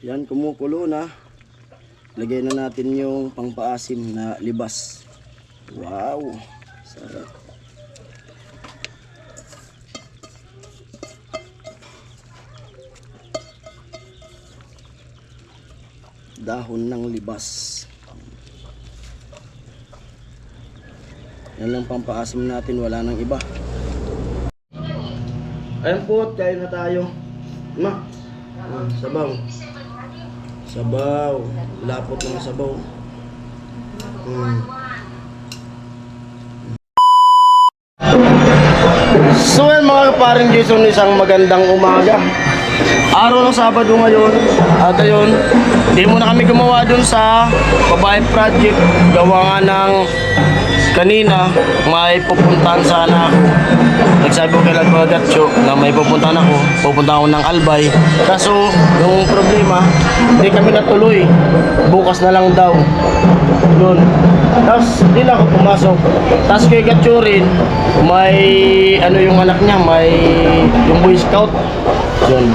Yan, kumukulo na. Lagay na natin yung pangpaasim na libas. Wow, sarap. Dahon ng libas. Yan lang pampaasim natin, wala nang iba. Ayan po, kain na tayo. Ma, sabaw. Sabaw. Lapot ng sabaw. So yan mga kaparing Jason, isang magandang umaga. Araw ng Sabado ngayon. At ayun, hindi muna kami gumawa dun sa babae project. Gawa nga ng kanina, may pupuntahan sana ako. Nagsabi ko kay Gatcho na may pupuntahan ako. Pupuntahan ako ng Albay. Kaso, yung problema, hindi kami natuloy. Bukas na lang daw. Yun. Tapos, hindi na ako pumasok. Tapos kay Gatcho rin, may, ano yung anak niya, may, yung Boy Scout. Yun.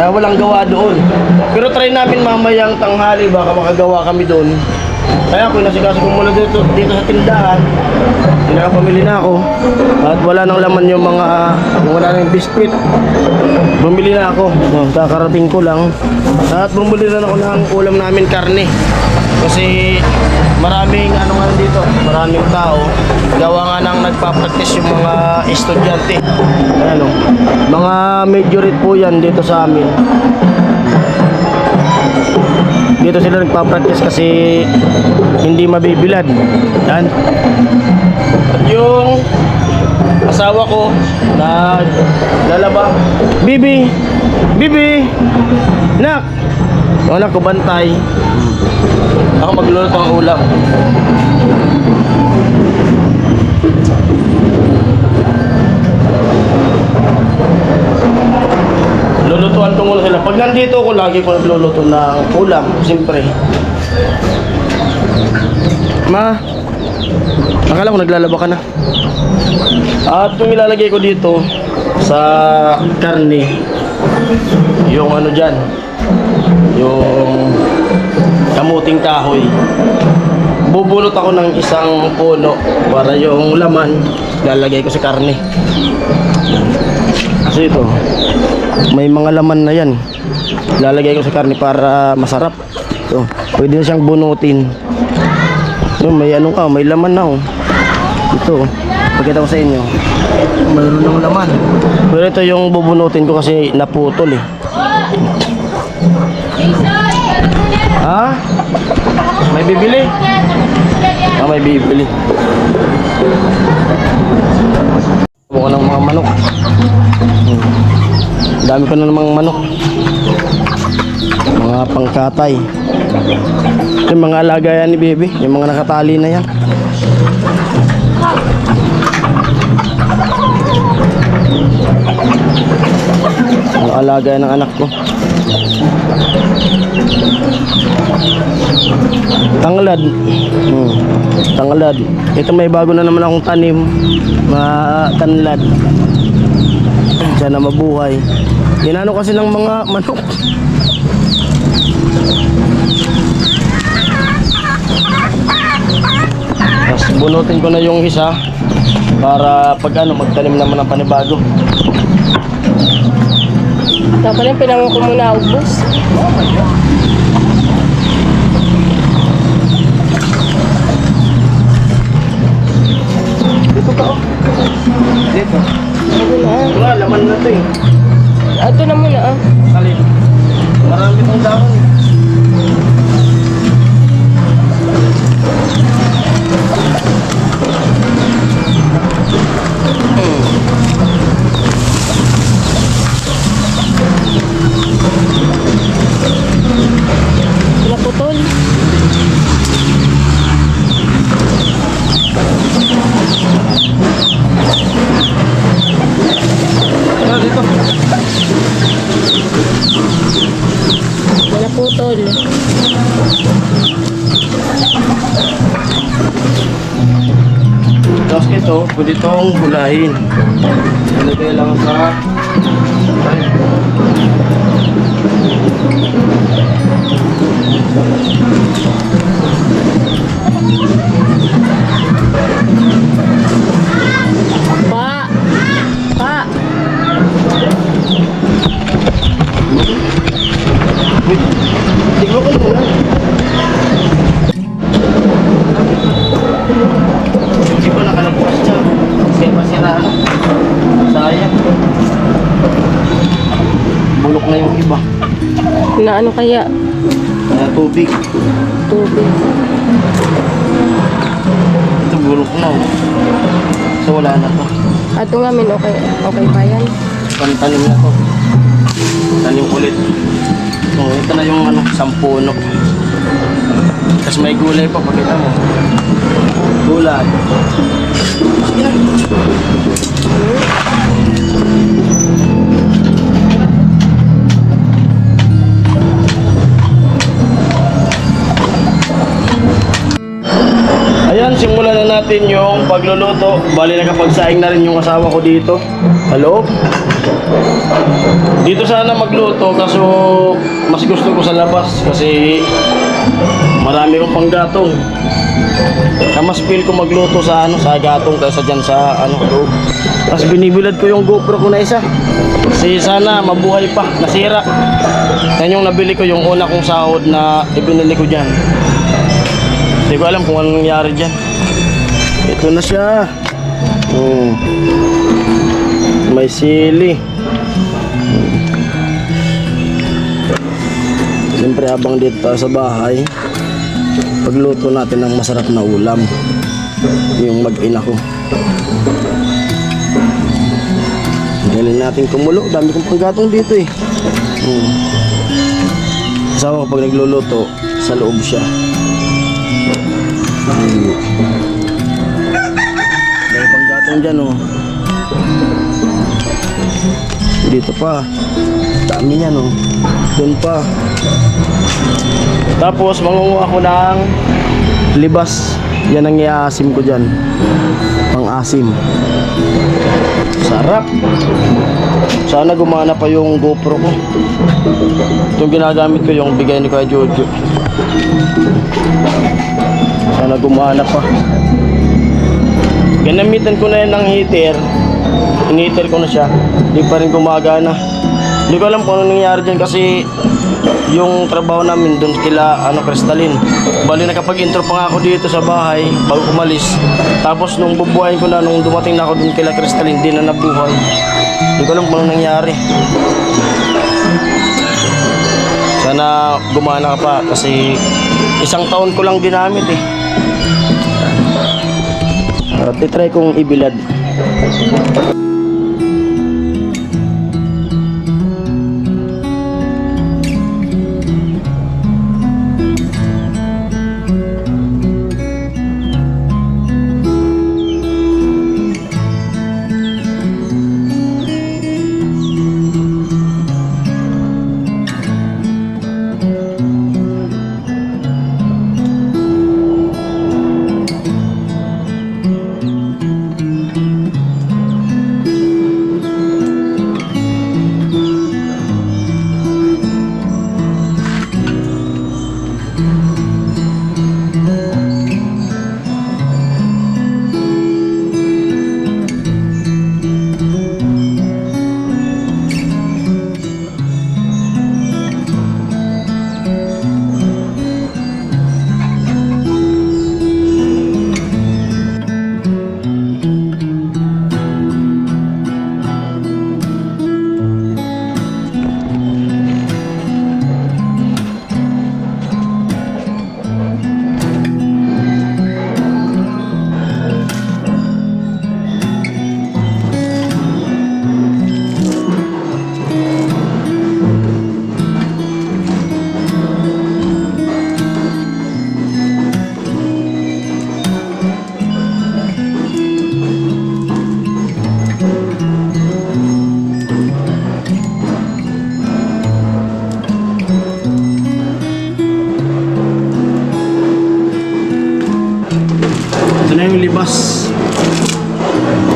Kaya walang gawa doon. Pero try namin mamayang tanghali, baka makagawa kami doon. Kaya ako nasikaso ko muna dito sa tindahan. Pinakapamili na ako. At wala nang laman yung mga, wala nang biscuit. Bumili na ako. Kakarating ko lang. At bumili na ako ng ulam namin, karne. Kasi maraming ano nga dito, maraming tao. Gawa nga nang nagpa-practice yung mga estudyante. Ano, mga majority po yan dito sa amin. Dito sila nagpa-practice kasi hindi mabibilad. Yan. At yung asawa ko naglalaba. Bibi! Bibi! Nak! Yung anak ko bantay. Ako magluluto ng ulam. Lulutuan ko muna sila. Pag nandito ako, lagi ko nagluluto ng ulam, siyempre. Ma, akala ko naglalaba ka na. At yung ilalagay ko dito sa karne, yung ano dyan, yung kamuting kahoy. Bubulot ako ng isang puno para yung laman lalagay ko sa karne. Kasi ito, may mga laman na yan. Lalagay ko sa karne para masarap. So, pwede na siyang bunutin. So, may ano ka, may laman na oh. Ito, pagkita ko sa inyo, mayroon ng laman. Pero ito yung bubunutin ko kasi naputol eh. Ha? May bibili? Ah, may bibili. Buka ng mga manok. Dami ko na namang manok. Mga pangkatay. Yung mga alaga yan ni Bebe. Yung mga nakatali na yan. Yung alaga yan ng anak ko. Tanglad. Tanglad. Ito may bago na naman akong tanim. Tanglad. Sana mabuhay. Inano kasi ng mga manok. Tapos bunutin ko na yung isa para pag ano magtanim naman ng panibago. Dapat lang pinangon ko muna ubos. Dito ka oh. Dito. Wala, laman na ito eh. Ito na muna ah. Alin? Marami itong dahon eh. Naputol. Dito. Naputol. Tapos ito, pwede itong gulahin. Nalagay lang sa Na ano kaya? Kaya tubig. Tubig. Ito bulok na oh. So wala na to. Ato nga min, okay, okay pa yan. Pantanim na to. Tanim ulit. So ito na yung ano, sampuno. Tapos may gulay pa, pakita mo. Gulay. Ayan, simulan na natin yung pagluluto. Bali nakapagsaing na rin yung asawa ko dito. Hello? Dito sana magluto kaso mas gusto ko sa labas kasi marami kong panggatong. Mas feel ko magluto sa sa gatong kaysa dyan sa loob. Tapos binibilad ko yung GoPro ko na isa. Kasi sana mabuhay pa, nasira. Yan yung nabili ko, yung una kong sahod na ibinili ko dyan. Hindi ko alam kung anong nangyari dyan. Ito na siya. May sili. Siyempre habang dito tayo sa bahay, pagluto natin ng masarap na ulam. Yung mag-ina ko. Galing natin kumulo. Dami kong panggatong dito eh. Kasama ko pag nagluluto, sa loob siya. Dami panggatong dyan oh. Dito pa. Dami niyan oh. Doon pa. Tapos mangunguha ako ng libas. Yan ang iaasim ko dyan. Pang-asim. Sarap. Sana gumana pa yung GoPro ko. Itong ginagamit ko yung bigay ni Kuya Jojo. Sana gumana pa. Ginamitan ko na yan ng heater. In-heater ko na siya. Hindi pa rin gumagana. Hindi ko alam kung ano nangyari dyan kasi yung trabaho namin doon kila Crystalline. Bali nakapag-intro pa nga ako dito sa bahay bago kumalis. Tapos nung bubuhayin ko na, nung dumating na ako doon kila Crystalline, di na nabuhay. Hindi ko alam kung ano nangyari. Sana gumana ka pa kasi isang taon ko lang ginamit eh. Titry kong ibilad. na yung libas.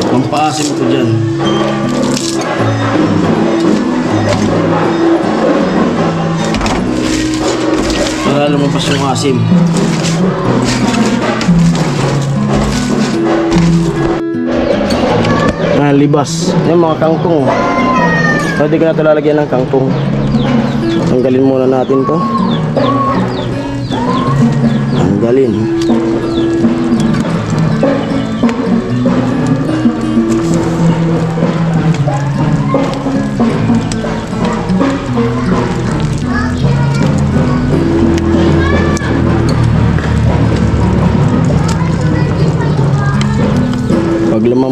Pampaasim ko dyan. Para lumabas yung asim. Libas. Yung mga kangkong. Pwede ko na ito lalagyan ng kangkong. Tanggalin muna natin to. Tanggalin.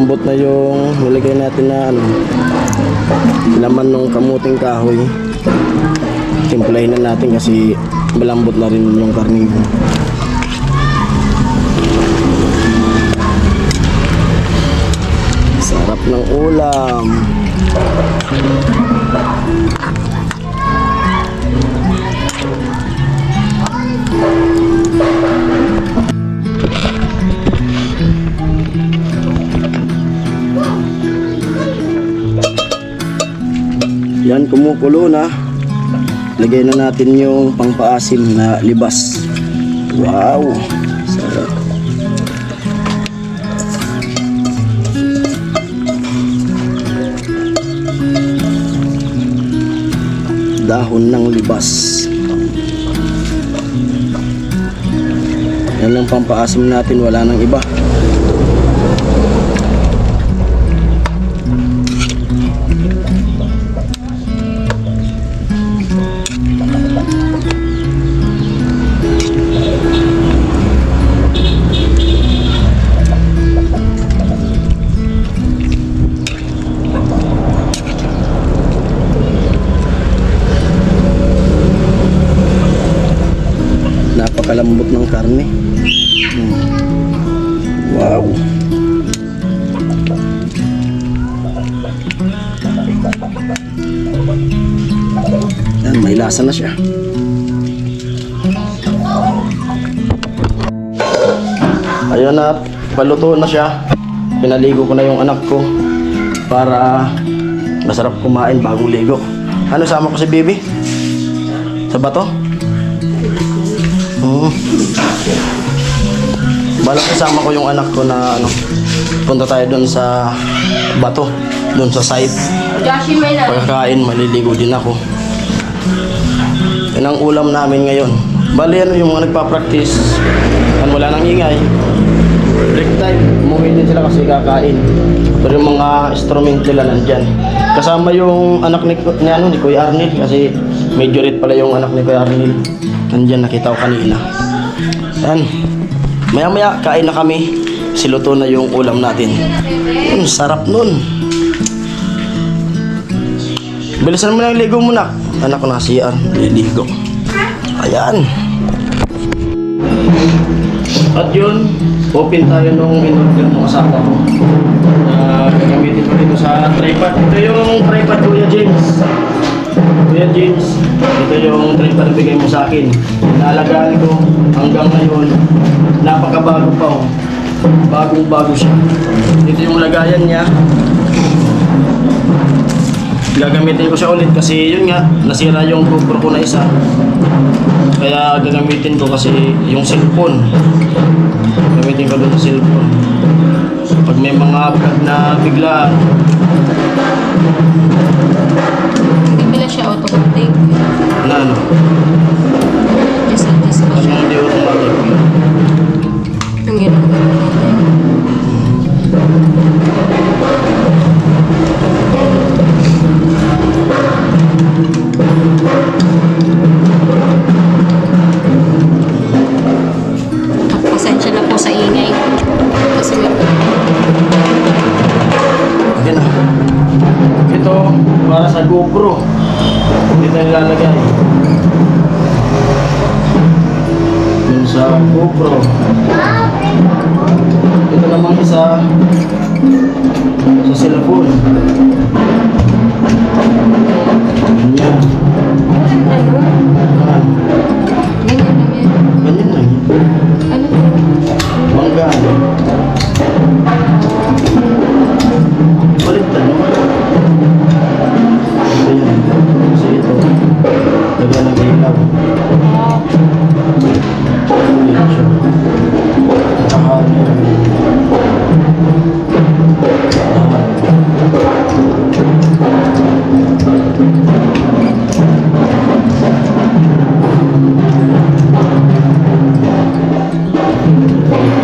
malambot na yung nilagay natin na ano, laman ng kamuting kahoy. Timplahin na natin kasi malambot na rin yung karne. Sarap ng ulam. Yan, kumukulo na. Lagay na natin yung pangpaasim na libas. Wow! Sarap. Dahon ng libas. Yan lang pampaasim natin, wala nang iba. Napakalambot ng karne. Wow. Yan, may lasa na siya. Ayun na, paluto na siya. Pinaligo ko na yung anak ko para masarap kumain bagong ligo. Ano, sama ko si Bibi? Sa bato? Balak kasama ko yung anak ko na ano, punta tayo doon sa bato, doon sa site. Pagkakain, maliligo din ako. Yan ang ulam namin ngayon. Bali, ano yung mga nagpa-practice, wala nang ingay. Break time, umuwi din sila kasi kakain. Pero yung mga instrument nila nandyan. Kasama yung anak ni Kuya Arnel, kasi majorette pala yung anak ni Kuya Arnel. Nandyan, nakita ko kanina. Yan. Maya-maya, kain na kami. Siluto na yung ulam natin. Sarap nun. Bilisan mo na yung ligo mo, nak. Anak ko na CR, liligo. Ayan. At yun, open tayo nung in-order ng asawa ko. Gagamitin ko dito sa tripod. Ito yung tripod, Kuya James. Kuya James, ito yung tripod na bigay mo sa akin. Naalagaan ko hanggang ngayon. Napakabago pa, oh. Bagong-bago siya. Ito yung lagayan niya. Gagamitin ko siya ulit kasi yun nga, nasira yung GoPro ko na isa. Kaya gagamitin ko kasi yung cellphone. Gagamitin ko doon sa cellphone. Pag may mga vlog na biglaan. Hindi pala siya automatic. Na ano? Just pa Pag siya. hindi automatic. Yung ginagawa natin. Pasensya na po sa ingay. Kasi Okay na. Ito, para sa GoPro. Dito nilalagay. Yun sa GoPro. Ito namang isa sa cellphone. Ganyan. ano? Ganyan. Ganyan lang yan. Ganyan lang yan. Ano? Manggaan. Baliktad mo. Ito yan. Kasi ito, lagyan ng ilaw. Ulit siya. Tsaka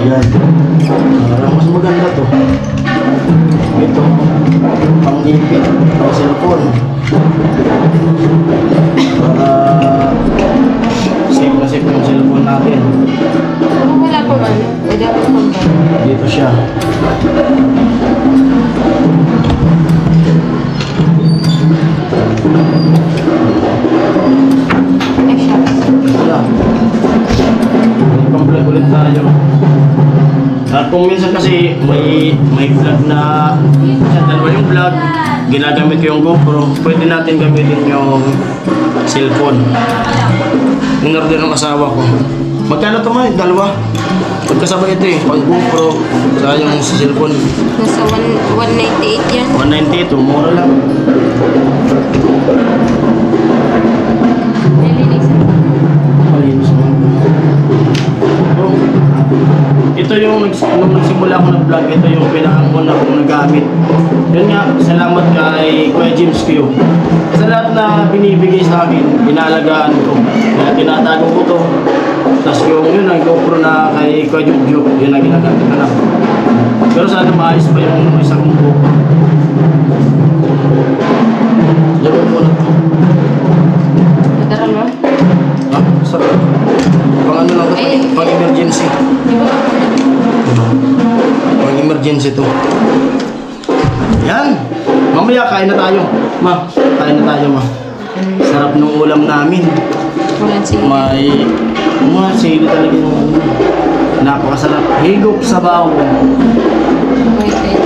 yan. Mas maganda to. Ito, pang-ipit ng cellphone. Para safe na safe yung cellphone natin. Wala pong ano. Wala pong pang Dito siya. Ay, shucks. Wala. Pang-vlog ulit tayo. At kung minsan kasi may vlog na dalawa yung vlog, ginagamit ko yung GoPro, pwede natin gamitin yung cellphone. In-order ng asawa ko. Magkano ito man? Dalawa. Magkasabay ito eh. Pag GoPro, saka yung cellphone. Nasa 198 yan. 190 ito, mura lang. Nililisan. Malinis naman. Bro, ito yung nung nagsimula ko ng vlog, ito yung pinakauna kong nagamit. Yun nga, salamat kay Kuya James Q. Sa lahat na binibigay sa akin, inalagaan ko. Kaya tinatago ko to. Tapos yung yun, ang GoPro na kay Kuya Jukjuk, yun ang ginagamit na lang. Pero sana maayos pa yung isang GoPro. Diyan mo muna to. Nadaral mo? Ah, sarap. Pang ano lang to, pang emergency. Di ba? Pang emergency to. Yan! Mamaya kain na tayo. Ma, kain na tayo ma. Sarap ng ulam namin. Walang sige. May sili talaga yung ano. Napakasarap. Higop sabaw. Wait, wait.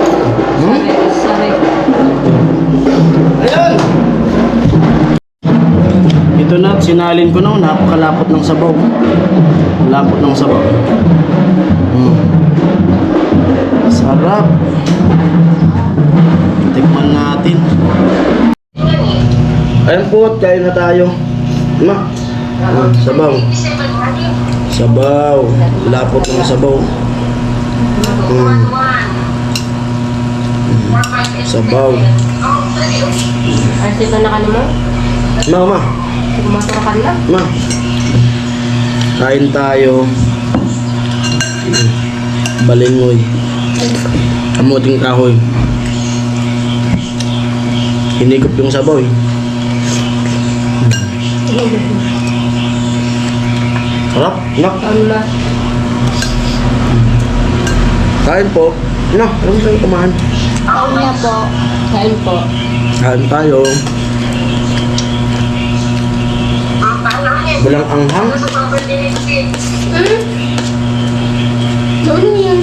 Hmm? Sorry. Ayan! Ito na, sinalin ko na. Napakalapot ng sabaw. Lapot ng sabaw. Sarap. Tikman natin. Ayan po, kain na tayo. Ma, sabaw. Sabaw. Lapot ng sabaw. Sabaw. Ay, sito na ka naman? Ma. Kumasok ka na? Ma. Kain tayo. Balingoy. Kamuting kahoy. Hinigop yung sabaw eh. Sarap. Nak. Ano na? Kain po. Nak, alam mo tayo kumahan. Kain na po. Kain po. Kain tayo. Walang anghang. Ano yan?